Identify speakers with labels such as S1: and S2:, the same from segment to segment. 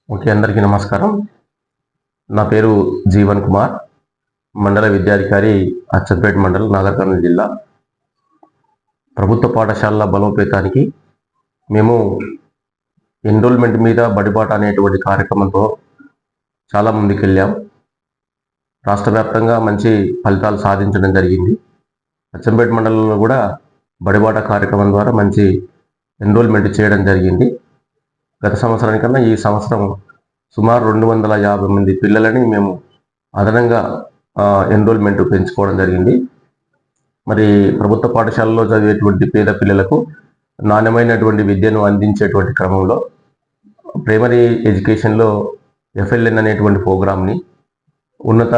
S1: Okay, అందరికీ నమస్కారం. నా పేరు జీవన్ కుమార్, మండల విద్యాధికారి, అచ్చంపేట మండలం, నాగర్ కర్నూలు జిల్లా. ప్రభుత్వ పాఠశాలల బలోపేతానికి మేము ఎన్రోల్మెంట్ మీద బడిబాట అనేటువంటి కార్యక్రమంతో చాలా ముందుకెళ్ళాం. రాష్ట్ర వ్యాప్తంగా మంచి ఫలితాలు సాధించడం జరిగింది. అచ్చంపేట మండలంలో కూడా బడిబాట కార్యక్రమం ద్వారా మంచి ఎన్రోల్మెంట్ చేయడం జరిగింది. గత సంవత్సరానికన్నా ఈ సంవత్సరం సుమారు 250 మంది పిల్లలని మేము అదనంగా ఎన్రోల్మెంట్ పెంచుకోవడం జరిగింది. మరి ప్రభుత్వ పాఠశాలలో చదివేటువంటి పేద పిల్లలకు నాణ్యమైనటువంటి విద్యను అందించేటువంటి క్రమంలో ప్రైమరీ ఎడ్యుకేషన్లో FLN అనేటువంటి ప్రోగ్రామ్ని, ఉన్నత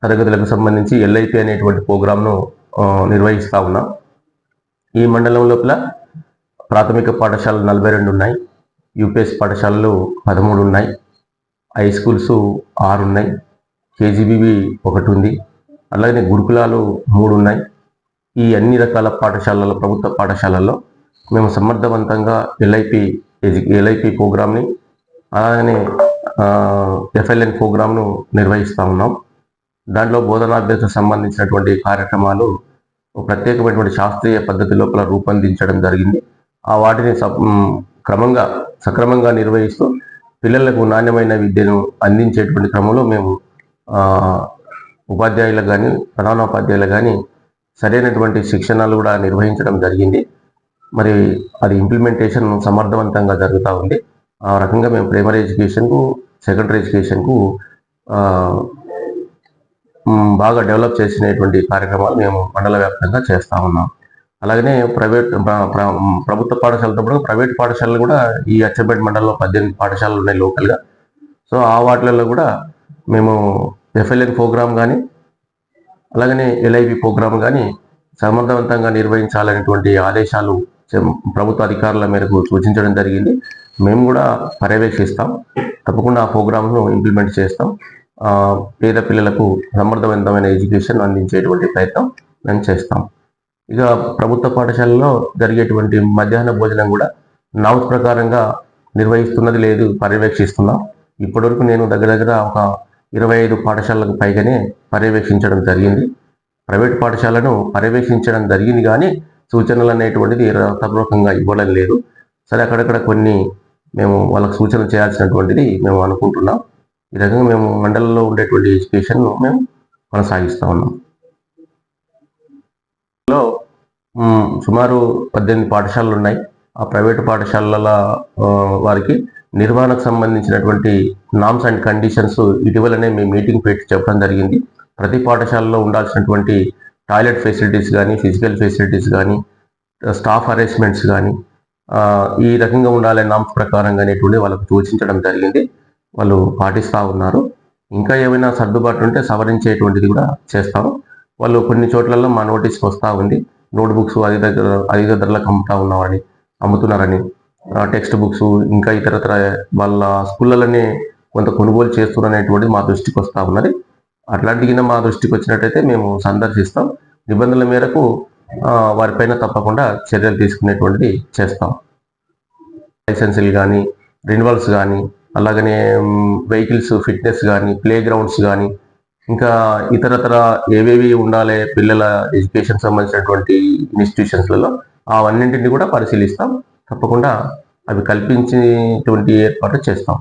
S1: తరగతులకు సంబంధించి LIP అనేటువంటి ప్రోగ్రామ్ను నిర్వహిస్తూ ఉన్నాం. ఈ మండలం లోపల ప్రాథమిక పాఠశాలలు 42 ఉన్నాయి, UPS పాఠశాలలు 13 ఉన్నాయి, హై స్కూల్స్ 6 ఉన్నాయి, KGBB 1 ఉంది, అలాగే గురుకులాలు 3 ఉన్నాయి. ఈ అన్ని రకాల పాఠశాలల ప్రభుత్వ పాఠశాలల్లో మేము సమర్థవంతంగా LIP ప్రోగ్రామ్ని, అలాగనే FLN ప్రోగ్రామ్ను నిర్వహిస్తూ ఉన్నాం. దాంట్లో బోధనాభ్యాసం సంబంధించినటువంటి కార్యక్రమాలు ప్రత్యేకమైనటువంటి శాస్త్రీయ పద్ధతి లోపల రూపొందించడం జరిగింది. ఆ వాటిని సక్రమంగా నిర్వహిస్తూ పిల్లలకు నాణ్యమైన విద్యను అందించేటువంటి క్రమంలో మేము ఉపాధ్యాయులకు కానీ, ప్రధానోపాధ్యాయులకు కానీ సరైనటువంటి శిక్షణలు కూడా నిర్వహించడం జరిగింది. మరి అది ఇంప్లిమెంటేషన్ సమర్థవంతంగా జరుగుతూ ఉంది. ఆ రకంగా మేము ప్రైమరీ ఎడ్యుకేషన్కు, సెకండరీ ఎడ్యుకేషన్కు బాగా డెవలప్ చేసినటువంటి కార్యక్రమాలు మేము మండల వ్యాప్తంగా చేస్తూ ఉన్నాం. అలాగనే ప్రభుత్వ పాఠశాలతో పాటు ప్రైవేట్ పాఠశాలలు కూడా ఈ అచ్చంపేట మండలంలో 18 పాఠశాలలు ఉన్నాయి లోకల్గా. సో ఆ వాటిలలో కూడా మేము FLN ప్రోగ్రామ్ కానీ, అలాగనే LIP ప్రోగ్రామ్ కానీ సమర్థవంతంగా నిర్వహించాలనేటువంటి ఆదేశాలు ప్రభుత్వ అధికారుల మేరకు సూచించడం జరిగింది. మేము కూడా పర్యవేక్షిస్తాం, తప్పకుండా ఆ ప్రోగ్రామ్ను ఇంప్లిమెంట్ చేస్తాం. పేద పిల్లలకు సమర్థవంతమైన ఎడ్యుకేషన్ అందించేటువంటి ప్రయత్నం మేము చేస్తాం. ఇక ప్రభుత్వ పాఠశాలలో జరిగేటువంటి మధ్యాహ్న భోజనం కూడా నామ్స్ ప్రకారంగా నిర్వహిస్తున్నది లేదు, పర్యవేక్షిస్తున్నాం. ఇప్పటివరకు నేను దగ్గర ఒక 25 పాఠశాలకు పైగానే పర్యవేక్షించడం జరిగింది. ప్రైవేట్ పాఠశాలను పర్యవేక్షించడం జరిగింది కానీ సూచనలు అనేటువంటిది రాతపూర్వకంగా ఇవ్వడం లేదు. సరే, అక్కడక్కడ కొన్ని మేము వాళ్ళకు సూచన చేయాల్సినటువంటిది మేము అనుకుంటున్నాం. ఈ రకంగా మేము మండలంలో ఉండేటువంటి ఎడ్యుకేషన్ను మేము కొనసాగిస్తూ ఉన్నాం. సుమారు 18 పాఠశాలలు ఉన్నాయి. ఆ ప్రైవేటు పాఠశాలల వారికి నిర్వహణకు సంబంధించినటువంటి నామ్స్ అండ్ కండిషన్స్ ఇటీవలనే మేము మీటింగ్ పెట్టి చెప్పడం జరిగింది. ప్రతి పాఠశాలలో ఉండాల్సినటువంటి టాయిలెట్ ఫెసిలిటీస్ కానీ, ఫిజికల్ ఫెసిలిటీస్ కానీ, స్టాఫ్ అరేంజ్మెంట్స్ కానీ ఈ రకంగా ఉండాలనే నామ్స్ ప్రకారంగా అనేటువంటి వాళ్ళకు సూచించడం జరిగింది. వాళ్ళు పాటిస్తూ ఉన్నారు. ఇంకా ఏమైనా సర్దుబాటు ఉంటే సవరించేటువంటిది కూడా చేస్తాము. వాళ్ళు కొన్ని చోట్లలో మా నోటీస్కి వస్తూ ఉంది, నోట్బుక్స్ అధిక ధరలకు అమ్ముతున్నారని, టెక్స్ట్ బుక్స్ ఇంకా ఇతరత్ర వాళ్ళ స్కూళ్ళలోనే కొంత కొనుగోలు చేస్తున్నారనేటువంటిది మా దృష్టికి వస్తూ ఉన్నది. అట్లాంటి కింద మా దృష్టికి వచ్చినట్టయితే మేము సందర్శిస్తాం. నిబంధనల మేరకు వారిపైన తప్పకుండా చర్యలు తీసుకునేటువంటిది చేస్తాం. లైసెన్సులు కానీ, రెన్యువల్స్ కానీ, అలాగనే వెహికల్స్ ఫిట్నెస్ కానీ, ప్లే గ్రౌండ్స్ కానీ, ఇంకా ఇతరతర ఏవేవి ఉండాలి పిల్లల ఎడ్యుకేషన్ సంబంధించినటువంటి ఇన్స్టిట్యూషన్స్లలో అవన్నింటినీ కూడా పరిశీలిస్తాం. తప్పకుండా అవి కల్పించేటువంటి ఏర్పాట్లు చేస్తాం.